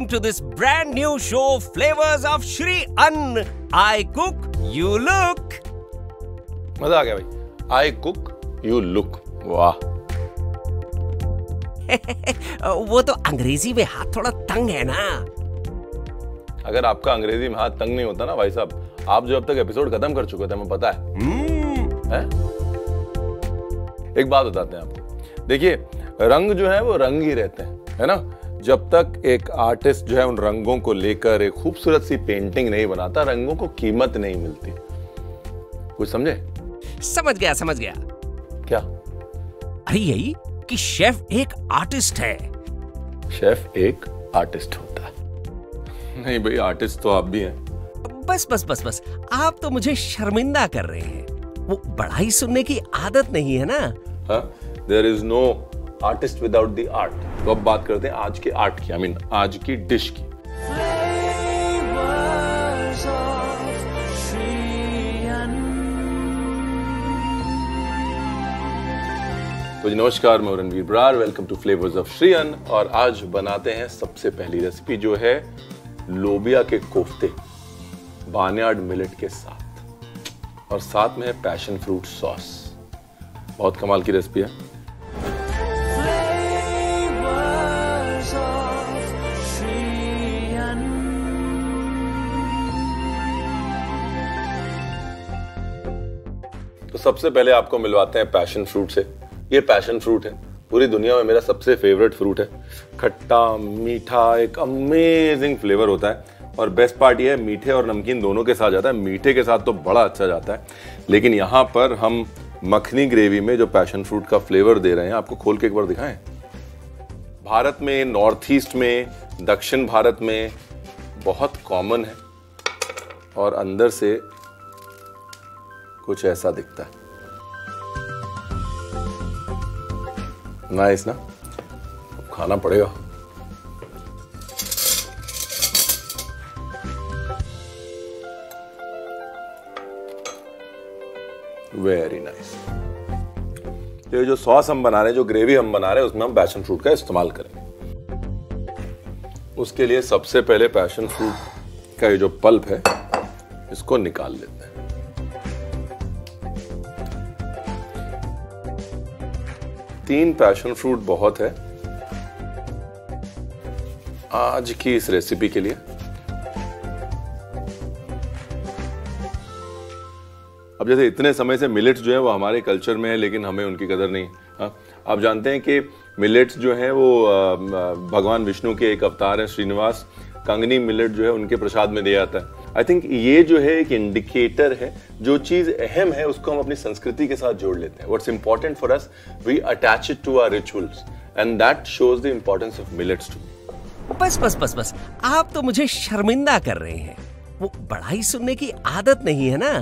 to this brand new show, Flavors of Shri Ann. I cook, you look. मजा आ गया भाई। I cook, you look. वाह। वो तो अंग्रेजी में हाथ थोड़ा तंग है ना। अगर आपका अंग्रेजी में हाथ तंग नहीं होता ना भाई साहब, आप जो अब तक एपिसोड खत्म कर चुके थे, हमें पता है? एक बात बताते हैं आपको। देखिए, रंग जो है वो रंग ही रहते हैं, है ना। जब तक एक आर्टिस्ट जो है उन रंगों को लेकर एक खूबसूरत सी पेंटिंग नहीं बनाता, रंगों को कीमत नहीं मिलती। कुछ समझे? समझ गया। क्या? अरे यही कि शेफ एक आर्टिस्ट है। शेफ एक आर्टिस्ट होता है? नहीं भाई, आर्टिस्ट तो आप भी हैं। बस आप तो मुझे शर्मिंदा कर रहे हैं। वो पढ़ाई सुनने की आदत नहीं है ना। There is no artist without the art. तो अब बात करते हैं आज के आर्ट की, आई मीन आज की डिश की। तो नमस्कार, मैं Ranveer Brar, welcome to flavours of Shri Anna. और आज बनाते हैं सबसे पहली रेसिपी, जो है लोबिया के कोफ्ते बार्नयार्ड मिलेट के साथ, और साथ में है पैशन फ्रूट सॉस। बहुत कमाल की रेसिपी है। तो सबसे पहले आपको मिलवाते हैं पैशन फ्रूट से। ये पैशन फ्रूट है, पूरी दुनिया में मेरा सबसे फेवरेट फ्रूट है। खट्टा मीठा एक अमेजिंग फ्लेवर होता है, और बेस्ट पार्ट ये है, मीठे और नमकीन दोनों के साथ जाता है। मीठे के साथ तो बड़ा अच्छा जाता है, लेकिन यहाँ पर हम मखनी ग्रेवी में जो पैशन फ्रूट का फ्लेवर दे रहे हैं, आपको खोल के एक बार दिखाएं। भारत में, नॉर्थ ईस्ट में, दक्षिण भारत में बहुत कॉमन है, और अंदर से कुछ ऐसा दिखता है। नाइस ना? अब खाना पड़ेगा। Very nice. ये जो सॉस हम बना रहे हैं, जो ग्रेवी हम बना रहे हैं, उसमें हम पैशन फ्रूट का इस्तेमाल करेंगे। उसके लिए सबसे पहले पैशन फ्रूट का ये जो पल्प है, इसको निकाल लेते हैं। तीन पैशन फ्रूट बहुत है आज की इस रेसिपी के लिए। अब जैसे इतने समय से मिलेट्स जो है वो हमारे कल्चर में है, लेकिन हमें उनकी कदर नहीं। हाँ, आप जानते हैं कि मिलेट्स जो है वो भगवान विष्णु के एक अवतार है, श्रीनिवास। कंगनी मिलेट जो है उनके प्रसाद में दिया जाता है। आई थिंक ये जो है एक इंडिकेटर है, जो चीज अहम है उसको हम अपनी संस्कृति के साथ जोड़ लेते हैं। What's important for us, we attach it to our rituals, and that shows the importance of millets to me. बस आप तो मुझे शर्मिंदा कर रहे हैं। वो पढ़ाई सुनने की आदत नहीं है ना।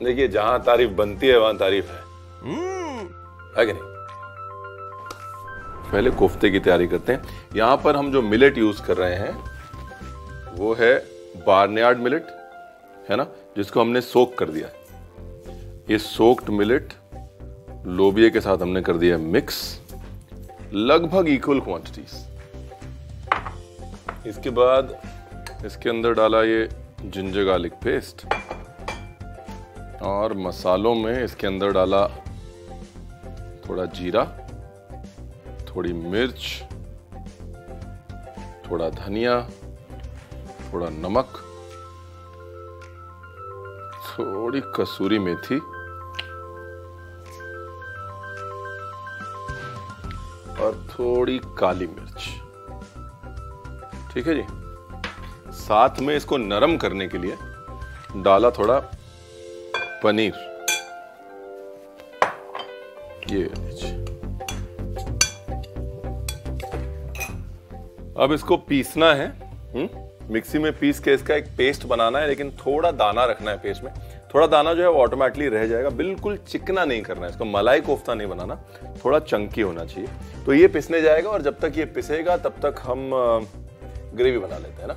देखिए, जहां तारीफ बनती है वहां तारीफ है कि नहीं? पहले कोफ्ते की तैयारी करते हैं। यहां पर हम जो मिलेट यूज कर रहे हैं वो है बार्नयार्ड मिलेट, है ना, जिसको हमने सोक कर दिया। ये सोक्ड मिलेट लोबिया के साथ हमने कर दिया मिक्स, लगभग इक्वल क्वांटिटीज। इसके बाद इसके अंदर डाला ये जिंजर गार्लिक पेस्ट, और मसालों में इसके अंदर डाला थोड़ा जीरा, थोड़ी मिर्च, थोड़ा धनिया, थोड़ा नमक, थोड़ी कसूरी मेथी, और थोड़ी काली मिर्च। ठीक है जी। साथ में इसको नरम करने के लिए डाला थोड़ा पनीर। ये अब इसको पीसना है, मिक्सी में पीस के इसका एक पेस्ट बनाना है, लेकिन थोड़ा दाना रखना है पेस्ट में। थोड़ा दाना जो है वो ऑटोमेटिकली रह जाएगा, बिल्कुल चिकना नहीं करना है इसको, मलाई कोफ्ता नहीं बनाना, थोड़ा चंकी होना चाहिए। तो ये पिसने जाएगा, और जब तक ये पिसेगा तब तक हम ग्रेवी बना लेते हैं ना।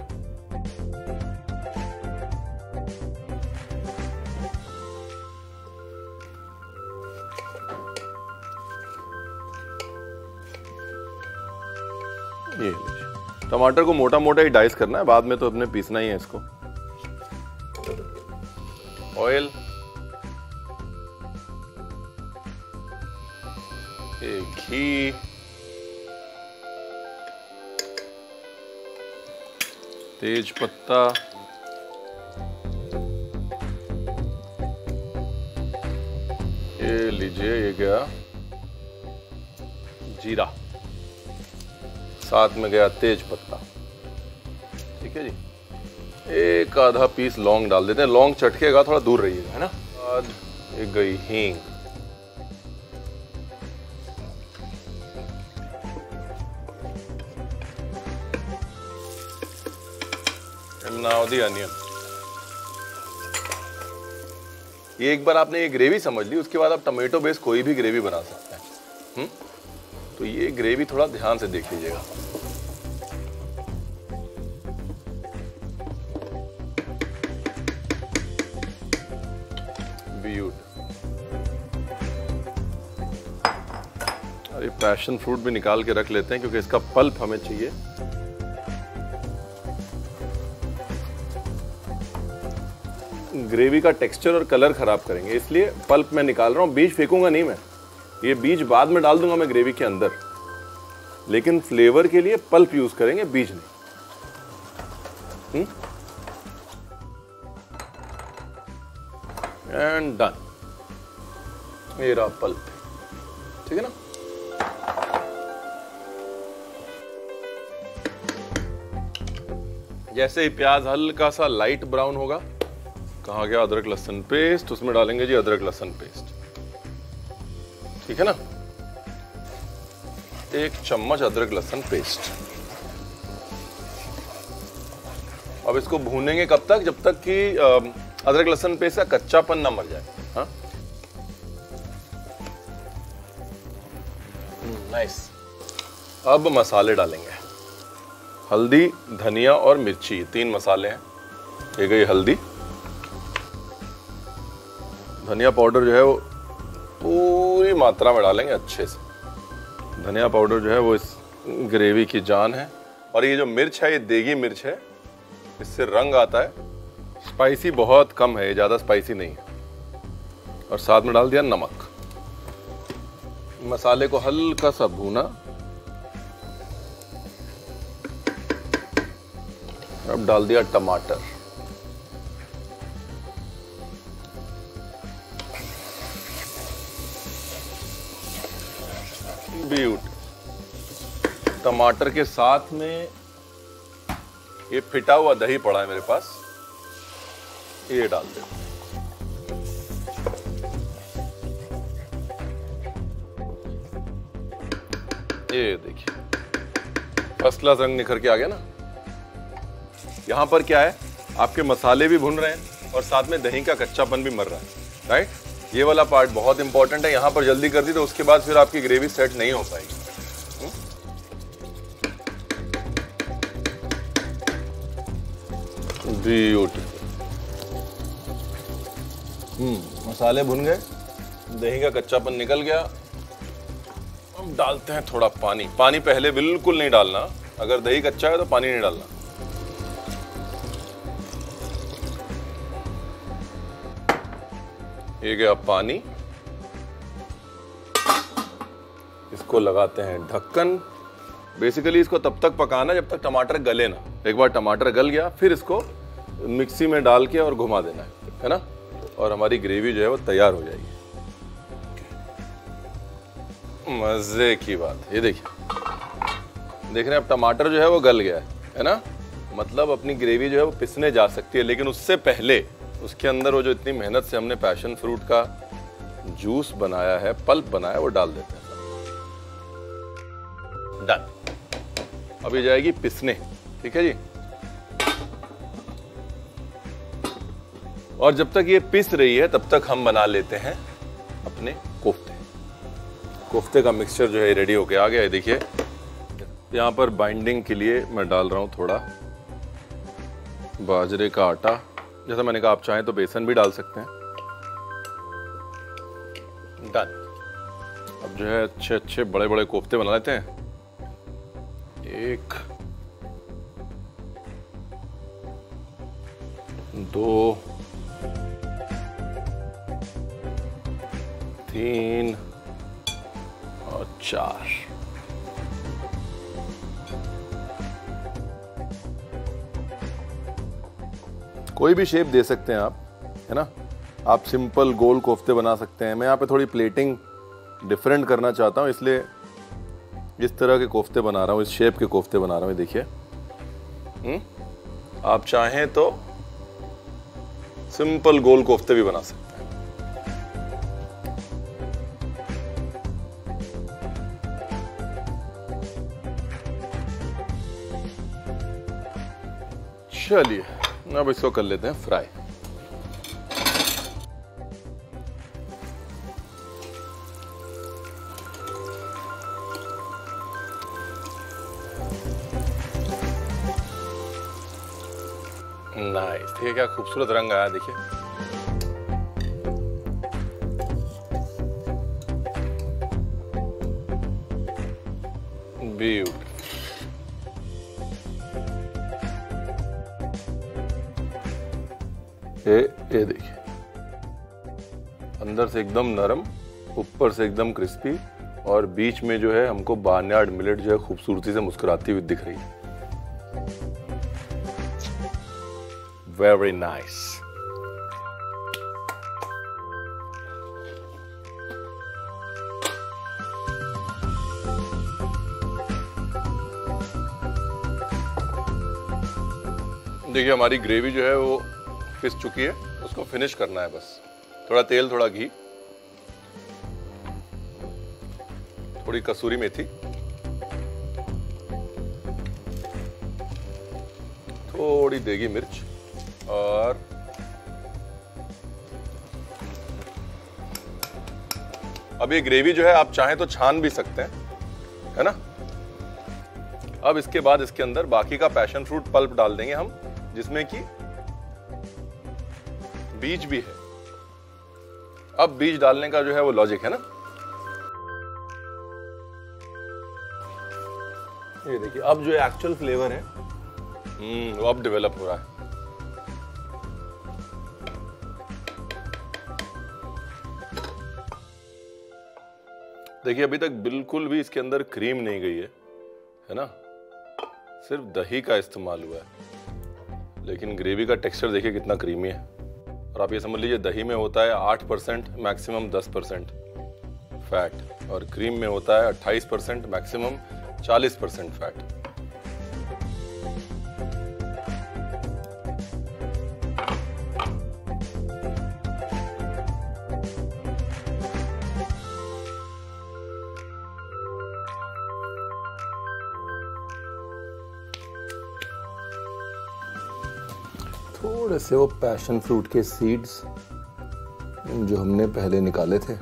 ये टमाटर को मोटा मोटा ही डाइस करना है, बाद में तो अपने पीसना ही है इसको। ऑयल, घी, तेज पत्ता, ये लीजिए, ये गया जीरा, साथ में गया तेज पत्ता। ठीक है जी, एक आधा पीस लौंग डाल देते हैं, लौंग चटकेगा, थोड़ा दूर रहिएगा, है ना। बाद एक गई हींग, नाउ द अनियन। ये एक बार आपने ये ग्रेवी समझ ली, उसके बाद आप टमाटो बेस कोई भी ग्रेवी बना सकते हैं। तो ये ग्रेवी थोड़ा ध्यान से देख लीजिएगा। अरे पैशन फ्रूट भी निकाल के रख लेते हैं क्योंकि इसका पल्प हमें चाहिए। ग्रेवी का टेक्सचर और कलर खराब करेंगे, इसलिए पल्प मैं निकाल रहा हूं। बीज फेंकूंगा नहीं मैं, ये बीज बाद में डाल दूंगा मैं ग्रेवी के अंदर, लेकिन फ्लेवर के लिए पल्प यूज करेंगे, बीज नहीं। एंड डन, मेरा पल्प। ठीक है ना। जैसे ही प्याज हल्का सा लाइट ब्राउन होगा, कहाँ गया अदरक लहसुन पेस्ट, उसमें डालेंगे जी अदरक लहसुन पेस्ट। ठीक है ना, 1 चम्मच अदरक लहसुन पेस्ट। अब इसको भूनेंगे कब तक, जब तक कि अदरक लहसुन पेस्ट का कच्चापन ना मर जाए। हाँ, नाइस। अब मसाले डालेंगे, हल्दी, धनिया और मिर्ची, 3 मसाले हैं। ये गई हल्दी, धनिया पाउडर जो है वो पूरी मात्रा में डालेंगे अच्छे से। धनिया पाउडर जो है वो इस ग्रेवी की जान है। और ये जो मिर्च है, ये देगी मिर्च है, इससे रंग आता है। स्पाइसी बहुत कम है, ये ज़्यादा स्पाइसी नहीं है। और साथ में डाल दिया नमक। मसाले को हल्का सा भूना। अब डाल दिया टमाटर, टमाटर के साथ में ये फिटा हुआ दही पड़ा है मेरे पास, ये डाल दे। ये देखिए फर्स्ट क्लास रंग निखर के आ गया ना। यहां पर क्या है, आपके मसाले भी भुन रहे हैं और साथ में दही का कच्चापन भी मर रहा है, राइट। ये वाला पार्ट बहुत इंपॉर्टेंट है। यहां पर जल्दी कर दी तो उसके बाद फिर आपकी ग्रेवी सेट नहीं हो पाएगी। ब्यूटीफुल। मसाले भुन गए, दही का कच्चापन निकल गया। अब डालते हैं थोड़ा पानी। पानी पहले बिल्कुल नहीं डालना, अगर दही कच्चा है तो पानी नहीं डालना। ये गया पानी, इसको लगाते हैं ढक्कन। बेसिकली इसको तब तक पकाना जब तक टमाटर गले ना। एक बार टमाटर गल गया फिर इसको मिक्सी में डाल के और घुमा देना है ना, और हमारी ग्रेवी जो है वो तैयार हो जाएगी। मजे की बात। ये देखिए, देख रहे हैं अब टमाटर जो है वो गल गया है ना। मतलब अपनी ग्रेवी जो है वो पिसने जा सकती है, लेकिन उससे पहले उसके अंदर वो जो इतनी मेहनत से हमने पैशन फ्रूट का जूस बनाया है, पल्प बनाया, वो डाल देते हैं। डन। अभी जाएगी पिसने। ठीक है जी। और जब तक ये पिस रही है तब तक हम बना लेते हैं अपने कोफ्ते। कोफ्ते का मिक्सचर जो है रेडी होके आ गया है। देखिए यहां पर बाइंडिंग के लिए मैं डाल रहा हूं थोड़ा बाजरे का आटा। जैसा मैंने कहा, आप चाहें तो बेसन भी डाल सकते हैं। डन। अब जो है अच्छे अच्छे बड़े बड़े कोफ्ते बना लेते हैं। 1 2, 3 और 4। कोई भी शेप दे सकते हैं आप, है ना। आप सिंपल गोल कोफ्ते बना सकते हैं। मैं यहाँ पे थोड़ी प्लेटिंग डिफरेंट करना चाहता हूँ, इसलिए इस तरह के कोफ्ते बना रहा हूँ, इस शेप के कोफ्ते बना रहा हूँ। देखिए, आप चाहें तो सिंपल गोल कोफ्ते भी बना सकते हैं। चलिए, अब इसको कर लेते हैं फ्राई। नाइस, देखिए क्या खूबसूरत रंग आया। देखिए, ब्यूटीफुल। ये देखिए, अंदर से एकदम नरम, ऊपर से एकदम क्रिस्पी, और बीच में जो है हमको बार्नयार्ड मिलेट जो है खूबसूरती से मुस्कुराती हुई दिख रही है। Very nice. देखिए, हमारी ग्रेवी जो है वो पिस चुकी है, उसको फिनिश करना है बस। थोड़ा तेल, थोड़ा घी, थोड़ी कसूरी मेथी, थोड़ी देगी मिर्च, और अब ये ग्रेवी जो है आप चाहें तो छान भी सकते हैं, है ना। अब इसके बाद इसके अंदर बाकी का पैशन फ्रूट पल्प डाल देंगे हम, जिसमें कि बीज भी है। अब बीज डालने का जो है वो लॉजिक है ना। ये देखिए, अब जो एक्चुअल फ्लेवर है वो अब डेवलप हो रहा है। देखिए, अभी तक बिल्कुल भी इसके अंदर क्रीम नहीं गई है ना। सिर्फ दही का इस्तेमाल हुआ है, लेकिन ग्रेवी का टेक्सचर देखिए कितना क्रीमी है। और आप ये समझ लीजिए, दही में होता है 8% मैक्सिमम 10% फैट, और क्रीम में होता है 28% मैक्सिमम 40% फैट। थोड़े से वो पैशन फ्रूट के सीड्स जो हमने पहले निकाले थे,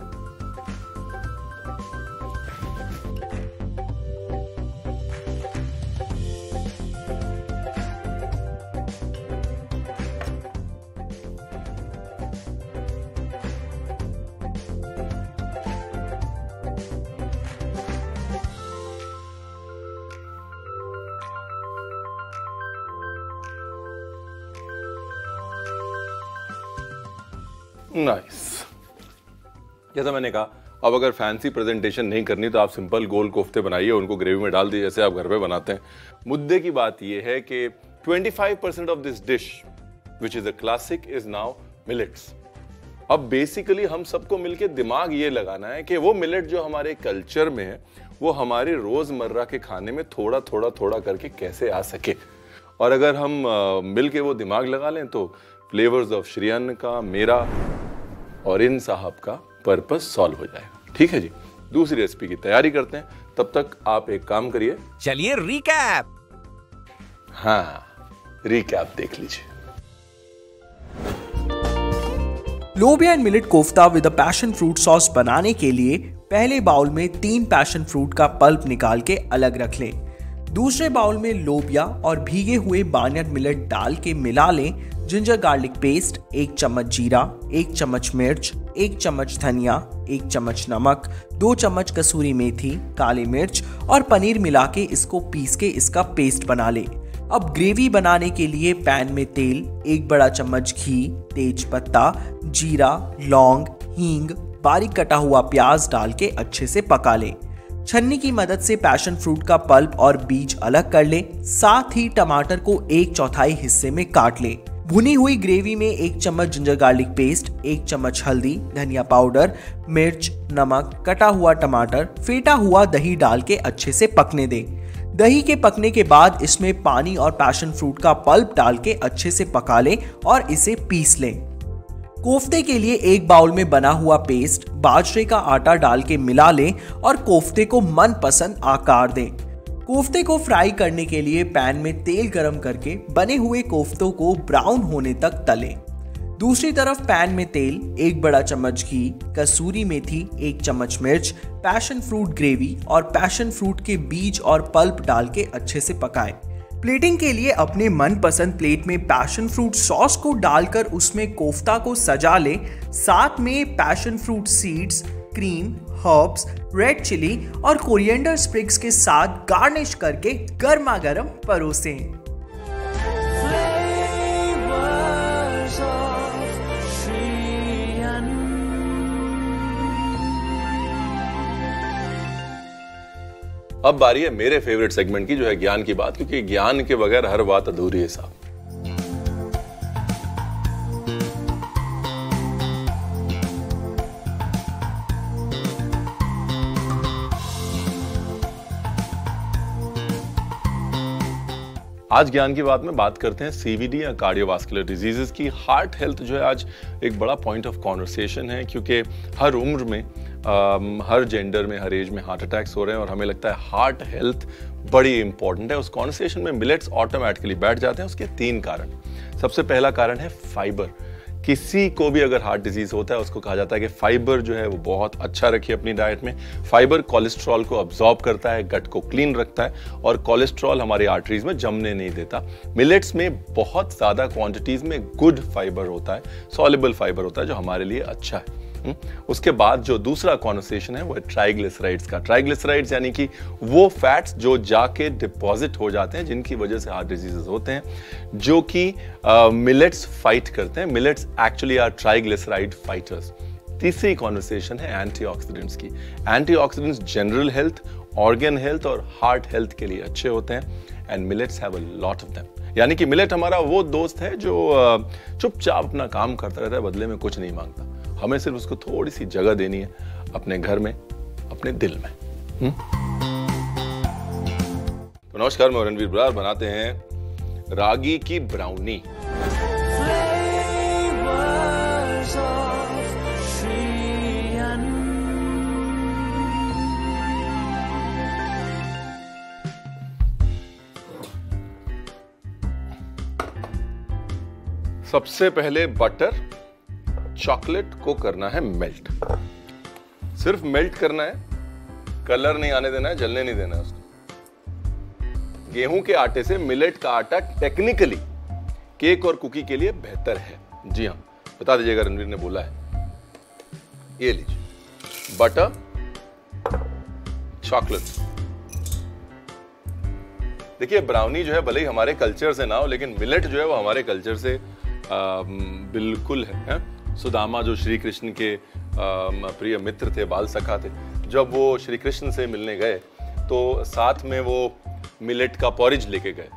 नाइस। जैसा मैंने कहा, अब अगर फैंसी प्रेजेंटेशन नहीं करनी तो आप सिंपल गोल कोफ्ते बनाइए, उनको ग्रेवी में डाल दीजिए जैसे आप घर पे बनाते हैं। मुद्दे की बात यह है कि 25% of this dish which is a classic is now millets. अब बेसिकली हम सबको मिलके दिमाग ये लगाना है कि वो मिलेट जो हमारे कल्चर में है वो हमारे रोजमर्रा के खाने में थोड़ा थोड़ा थोड़ा करके कैसे आ सके। और अगर हम मिलके वो दिमाग लगा लें तो फ्लेवर्स ऑफ श्रीअन्न का, मेरा और इन साहब का पर्पस सॉल्व हो जाएगा। ठीक है जी, दूसरी रेसिपी की तैयारी करते हैं। तब तक आप एक काम करिए, चलिए रिकैप। हाँ, रिकैप देख लीजिए। लोबिया and millet kofta with a passion fruit sauce बनाने के लिए पहले बाउल में 3 पैशन फ्रूट का पल्प निकाल के अलग रख लें। दूसरे बाउल में लोबिया और भीगे हुए बार्नयार्ड मिलेट डाल के मिला लें। जिंजर गार्लिक पेस्ट, 1 चम्मच जीरा, 1 चम्मच मिर्च, 1 चम्मच धनिया, 1 चम्मच नमक, 2 चम्मच कसूरी मेथी, काली मिर्च और पनीर मिला के इसको पीस के इसका पेस्ट बना लें। अब ग्रेवी बनाने के लिए पैन में तेल, 1 बड़ा चम्मच घी, तेज पत्ता, जीरा, लौंग, हींग, बारीक कटा हुआ प्याज डाल के अच्छे से पका लें। छन्नी की मदद से पैशन फ्रूट का पल्प और बीज अलग कर लें। साथ ही टमाटर को 1/4 हिस्से में काट लें। भुनी हुई ग्रेवी में 1 चम्मच जिंजर गार्लिक पेस्ट, 1 चम्मच हल्दी, धनिया पाउडर, मिर्च, नमक, कटा हुआ टमाटर, फेटा हुआ दही डाल के अच्छे से पकने दें। दही के पकने के बाद इसमें पानी और पैशन फ्रूट का पल्प डाल के अच्छे से पका लें और इसे पीस लें। कोफ्ते के लिए 1 बाउल में बना हुआ पेस्ट बाजरे का आटा डाल के मिला लें और कोफ्ते को मनपसंद आकार दें। कोफ्ते को फ्राई करने के लिए पैन में तेल गरम करके बने हुए कोफ्तों को ब्राउन होने तक तलें। दूसरी तरफ पैन में तेल, 1 बड़ा चम्मच घी, कसूरी मेथी, 1 चम्मच मिर्च, पैशन फ्रूट ग्रेवी और पैशन फ्रूट के बीज और पल्प डाल के अच्छे से पकाएं। प्लेटिंग के लिए अपने मनपसंद प्लेट में पैशन फ्रूट सॉस को डालकर उसमें कोफ्ता को सजा लें। साथ में passion fruit seeds, cream, herbs, red chilli और कोरिएंडर स्प्रिग्स के साथ गार्निश करके गर्मा गर्म परोसें। अब बारी है मेरे फेवरेट सेगमेंट की, जो है ज्ञान की बात, क्योंकि ज्ञान के बगैर हर बात अधूरी है साहब। आज ज्ञान की बात में बात करते हैं सीवीडी या कार्डियोवास्कुलर डिजीजेस की। हार्ट हेल्थ जो है आज एक बड़ा पॉइंट ऑफ कॉन्वर्सेशन है, क्योंकि हर उम्र में हर जेंडर में, हर एज में हार्ट अटैक्स हो रहे हैं और हमें लगता है हार्ट हेल्थ बड़ी इंपॉर्टेंट है। उस कॉन्वर्सेशन में मिलेट्स ऑटोमेटिकली बैठ जाते हैं। उसके 3 कारण। सबसे पहला कारण है फाइबर। किसी को भी अगर हार्ट डिजीज होता है उसको कहा जाता है कि फाइबर जो है वो बहुत अच्छा रखिए अपनी डाइट में। फाइबर कोलेस्ट्रॉल को अब्सॉर्ब करता है, गट को क्लीन रखता है और कोलेस्ट्रॉल हमारी आर्टरीज में जमने नहीं देता। मिलेट्स में बहुत ज्यादा क्वांटिटीज में गुड फाइबर होता है, सॉल्युबल फाइबर होता है, जो हमारे लिए अच्छा है। उसके बाद जो दूसरा कॉन्वर्सेशन है वो है ट्राइग्लिसराइड्स का। ट्राइग्लिसराइड्स यानी कि वो फैट्स जो जाके डिपॉजिट हो जाते हैं, जिनकी वजह से हार्ट डिजीजेस होते हैं, जो कि मिलेट्स फाइट करते हैं। Millets actually are triglyceride fighters. तीसरी कॉन्वर्सेशन है एंटीऑक्सीडेंट्स की। Antioxidants general health, organ health और हार्ट हेल्थ के लिए अच्छे होते हैं and millets have a lot of them. यानी कि मिलेट हमारा वो दोस्त है जो चुपचाप अपना काम करता रहता है, बदले में कुछ नहीं मांगता। हमें सिर्फ उसको थोड़ी सी जगह देनी है अपने घर में, अपने दिल में। तो नमस्कार, मैं रणवीर बरार। बनाते हैं रागी की ब्राउनी। सबसे पहले बटर चॉकलेट को करना है मेल्ट। सिर्फ मेल्ट करना है, कलर नहीं आने देना है, जलने नहीं देना है उसको। गेहूं के आटे से मिलेट का आटा टेक्निकली केक और कुकी के लिए बेहतर है। जी हाँ, बता दीजिएगा, रणवीर ने बोला है। ये लीजिए बटर चॉकलेट। देखिए, ब्राउनी जो है भले ही हमारे कल्चर से ना हो, लेकिन मिलेट जो है वो हमारे कल्चर से बिल्कुल है। सुदामा जो श्री कृष्ण के प्रिय मित्र थे, बाल सखा थे, जब वो श्री कृष्ण से मिलने गए तो साथ में वो मिलेट का पॉरेज लेके गए।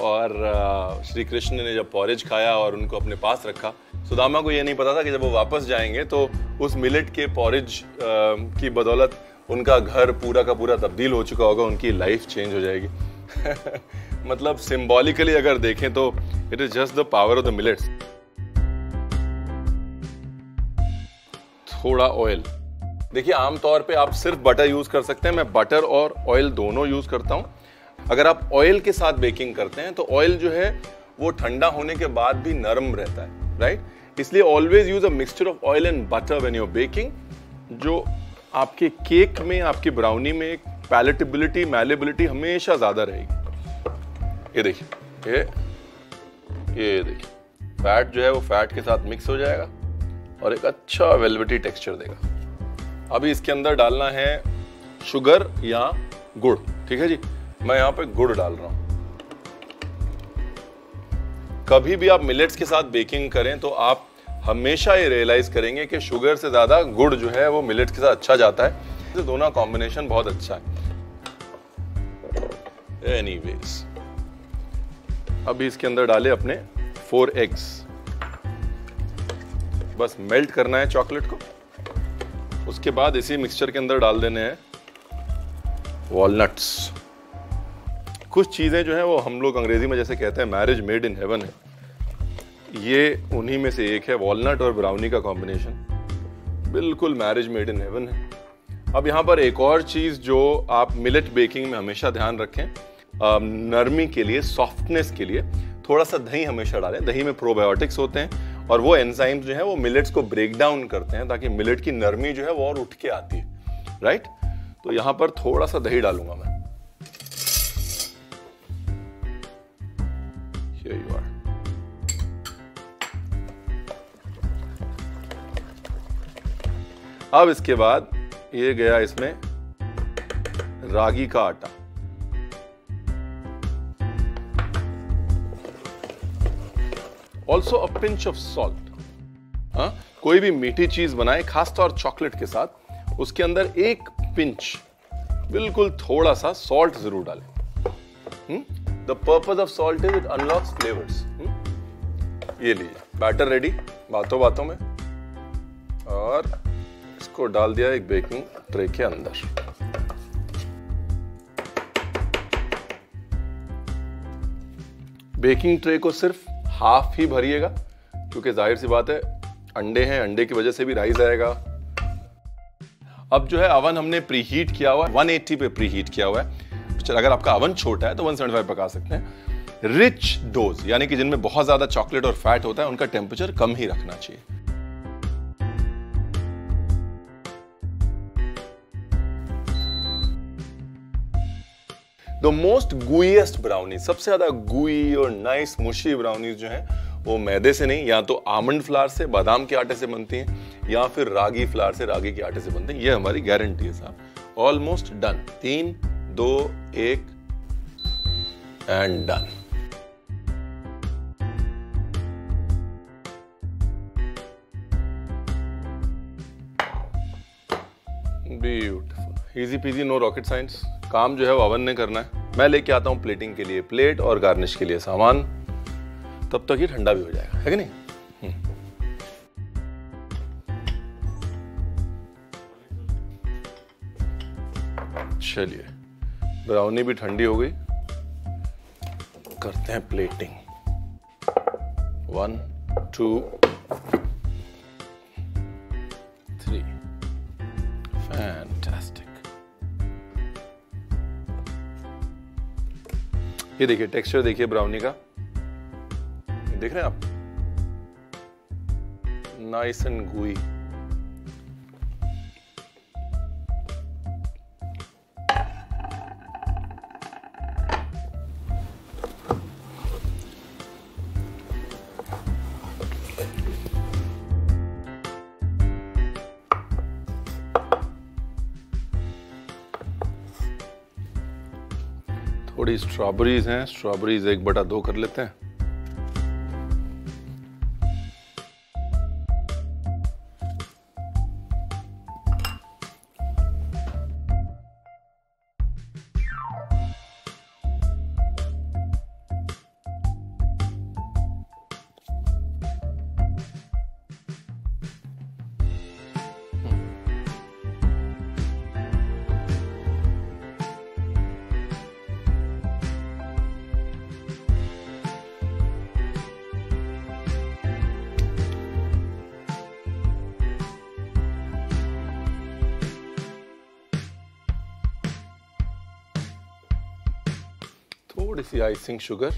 और श्री कृष्ण ने जब पॉरेज खाया और उनको अपने पास रखा, सुदामा को ये नहीं पता था कि जब वो वापस जाएंगे तो उस मिलेट के पॉरेज की बदौलत उनका घर पूरा का पूरा तब्दील हो चुका होगा, उनकी लाइफ चेंज हो जाएगी। मतलब सिंबॉलिकली अगर देखें तो it is just the power of the millets. थोड़ा ऑयल। देखिए, आमतौर पे आप सिर्फ बटर यूज कर सकते हैं। मैं बटर और ऑयल दोनों यूज करता हूं। अगर आप ऑयल के साथ बेकिंग करते हैं तो ऑयल जो है वो ठंडा होने के बाद भी नरम रहता है, राइट? इसलिए always use a mixture of oil and butter when you are baking, जो आपके केक में, आपकी ब्राउनी में पैलेटेबिलिटी, मैलेबिलिटी हमेशा ज्यादा रहेगी। ये देखिए, ये देखिए, फैट जो है वो फैट के साथ मिक्स हो जाएगा और एक अच्छा वेलवेटी टेक्सचर देगा। अभी इसके अंदर डालना है शुगर या गुड़। ठीक है जी, मैं यहाँ पे गुड़ डाल रहा हूँ। कभी भी आप मिलेट्स के साथ बेकिंग करें तो आप हमेशा ये रियलाइज करेंगे कि शुगर से ज्यादा गुड़ जो है वो मिलेट्स के साथ अच्छा जाता है। दोनों कॉम्बिनेशन बहुत अच्छा है। एनीवेज, अभी इसके अंदर डाले अपने 4 एग्स। बस मेल्ट करना है चॉकलेट को। उसके बाद इसी मिक्सचर के अंदर डाल देने हैं वॉलनट्स। कुछ चीजें जो है वो हम लोग अंग्रेजी में जैसे कहते हैं मैरिज मेड इन हेवन है, ये उन्हीं में से एक है। वॉलनट और ब्राउनी का कॉम्बिनेशन बिल्कुल मैरिज मेड इन हेवन है। अब यहाँ पर एक और चीज जो आप मिलेट बेकिंग में हमेशा ध्यान रखें, नरमी के लिए, सॉफ्टनेस के लिए थोड़ा सा दही हमेशा डालें। दही में प्रोबायोटिक्स होते हैं और वो एंजाइम्स जो है वो मिलेट्स को ब्रेक डाउन करते हैं ताकि मिलेट की नरमी जो है वो और उठ के आती है, राइट। तो यहां पर थोड़ा सा दही डालूंगा मैं। Here you are. अब इसके बाद ये गया इसमें रागी का आटा। Also a pinch of salt. कोई भी मीठी चीज बनाए, खासतौर चॉकलेट के साथ, उसके अंदर एक पिंच, बिल्कुल थोड़ा सा सॉल्ट जरूर डालें। The purpose of salt is it unlocks flavours. ये लीजिए बैटर रेडी बातों बातों में, और इसको डाल दिया एक बेकिंग ट्रे के अंदर। बेकिंग ट्रे को सिर्फ हाफ ही भरिएगा, क्योंकि जाहिर सी बात है अंडे हैं, अंडे की वजह से भी राइज आएगा। अब जो है अवन हमने प्रीहीट किया हुआ है, 180 पे प्रीहीट किया हुआ है। अगर आपका अवन छोटा है तो 175 पका सकते हैं। रिच डोज यानी कि जिनमें बहुत ज्यादा चॉकलेट और फैट होता है, उनका टेम्परेचर कम ही रखना चाहिए। द मोस्ट गुईएस्ट ब्राउनी, सबसे ज्यादा गुई और नाइस मुशी ब्राउनीज जो हैं वो मैदे से नहीं, या तो आमंड फ्लावर से, बादाम के आटे से बनती हैं, या फिर रागी फ्लावर से, रागी के आटे से बनते हैं। ये हमारी गारंटी है साहब। Almost done. 3, 2, 1 and done. Beautiful, easy peasy, no rocket science. काम जो है वो अवन ने करना है। मैं लेके आता हूं प्लेटिंग के लिए प्लेट और गार्निश के लिए सामान, तब तक ये ठंडा भी हो जाएगा, है कि नहीं। चलिए, ब्राउनी भी ठंडी हो गई, करते हैं प्लेटिंग। 1, 2, 3। फैंटास्टिक। ये देखिए टेक्सचर, देखिए ब्राउनी का, देख रहे हैं आप, नाइस एंड गुई। थोड़ी स्ट्रॉबेरीज हैं, स्ट्रॉबेरीज 1/2 कर लेते हैं। थोड़ी सी आइसिंग शुगर,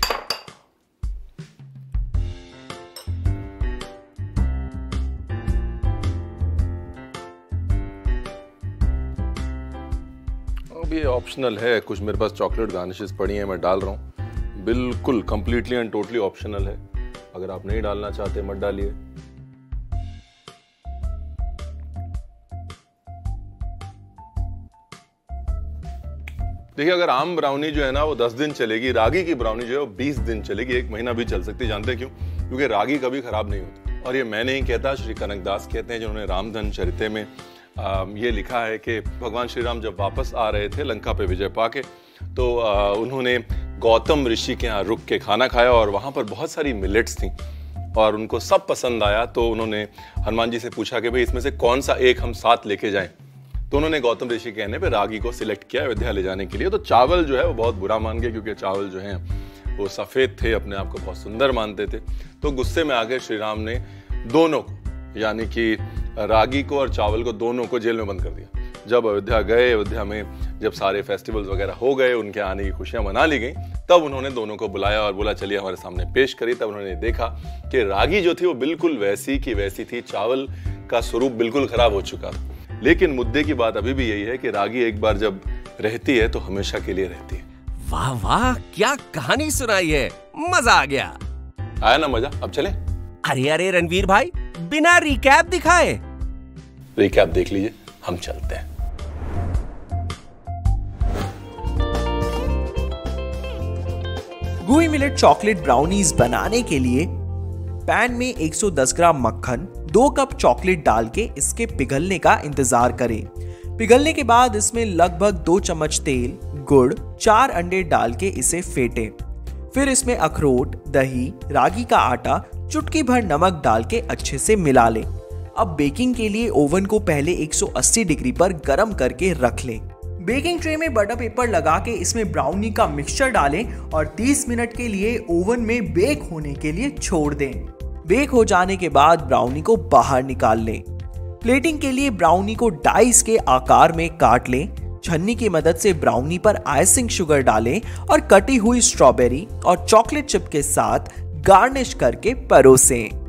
अब ये ऑप्शनल है। कुछ मेरे पास चॉकलेट गार्निशेस पड़ी हैं, मैं डाल रहा हूं। बिल्कुल कंप्लीटली एंड टोटली ऑप्शनल है। अगर आप नहीं डालना चाहते मत डालिए। देखिए, अगर आम ब्राउनी जो है ना वो 10 दिन चलेगी, रागी की ब्राउनी जो है वो 20 दिन चलेगी, 1 महीना भी चल सकती है। जानते हैं क्यों? क्योंकि रागी कभी खराब नहीं होती। और ये मैं नहीं कहता, श्री कनकदास कहते हैं, जिन्होंने रामधन चरिते में ये लिखा है कि भगवान श्री राम जब वापस आ रहे थे लंका पे विजय पाके, तो उन्होंने गौतम ऋषि के यहाँ रुक के खाना खाया और वहाँ पर बहुत सारी मिलेट्स थी और उनको सब पसंद आया। तो उन्होंने हनुमान जी से पूछा कि भाई इसमें से कौन सा एक हम साथ लेके जाएं। तो उन्होंने गौतम ऋषि के कहने पे रागी को सिलेक्ट किया अयोध्या ले जाने के लिए। तो चावल जो है वो बहुत बुरा मान गए, क्योंकि चावल जो है वो सफ़ेद थे, अपने आप को बहुत सुंदर मानते थे। तो गुस्से में आके श्री राम ने दोनों को, यानी कि रागी को और चावल को, दोनों को जेल में बंद कर दिया। जब अयोध्या गए, अयोध्या में जब सारे फेस्टिवल्स वगैरह हो गए, उनके आने की खुशियां मना ली गई, तब उन्होंने दोनों को बुलाया और बोला चलिए हमारे सामने पेश करिए। तब उन्होंने देखा कि रागी जो थी वो बिल्कुल वैसी की वैसी थी, चावल का स्वरूप बिल्कुल खराब हो चुका था। लेकिन मुद्दे की बात अभी भी यही है कि रागी एक बार जब रहती है तो हमेशा के लिए रहती है। वाह वाह, क्या कहानी सुनाई है, मजा आ गया। आया ना मजा? अब चले? अरे अरे रणवीर भाई, बिना रिकैप दिखाए। रिकैप देख लीजिए, हम चलते हैं। गुई मिलेट चॉकलेट ब्राउनीज बनाने के लिए पैन में 110 ग्राम मक्खन, 2 कप चॉकलेट डाल के इसके पिघलने का इंतजार करें। पिघलने के बाद इसमें लगभग 2 चम्मच तेल, गुड़, 4 अंडे डाल के इसे फेंटें। फिर इसमें अखरोट, दही, रागी का आटा, चुटकी भर नमक डाल के अच्छे से मिला लें। अब बेकिंग के लिए ओवन को पहले 180 डिग्री पर गर्म करके रख लें। बेकिंग ट्रे में बटर पेपर लगा के इसमें ब्राउनी का मिक्सचर डालें और 30 मिनट के लिए ओवन में बेक होने के लिए छोड़ दें। बेक हो जाने के बाद ब्राउनी को बाहर निकाल लें। प्लेटिंग के लिए ब्राउनी को डाइस के आकार में काट लें। छन्नी की मदद से ब्राउनी पर आइसिंग शुगर डालें और कटी हुई स्ट्रॉबेरी और चॉकलेट चिप के साथ गार्निश करके परोसें।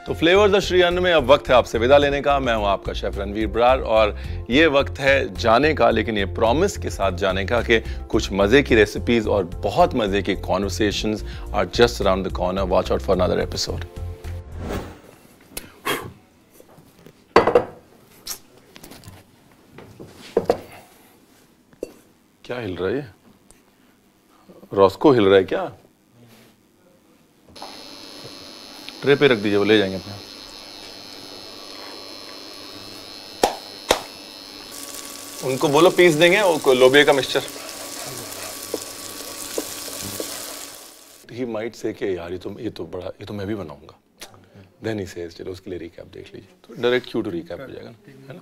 तो फ्लेवर्स ऑफ श्री अन्न में अब वक्त है आपसे विदा लेने का। मैं हूं आपका शेफ रणवीर बरार और ये वक्त है जाने का, लेकिन ये प्रॉमिस के साथ जाने का कि कुछ मजे की रेसिपीज और बहुत मजे की conversations are just around the corner. Watch out for another episode. क्या हिल रहा है? रॉस्को हिल रहा है क्या? ट्रे पे रख दीजिए, वो ले जाएंगे अपने। उनको बोलो पीस देंगे वो लोबिया का मिक्सचर। ही माइट से कि यार ये तो मैं भी बनाऊंगा। देन ही सेज, चलो उसके लिए रिकैप देख लीजिए, तो डायरेक्ट क्यू टू रिकैप हो जाएगा, है ना?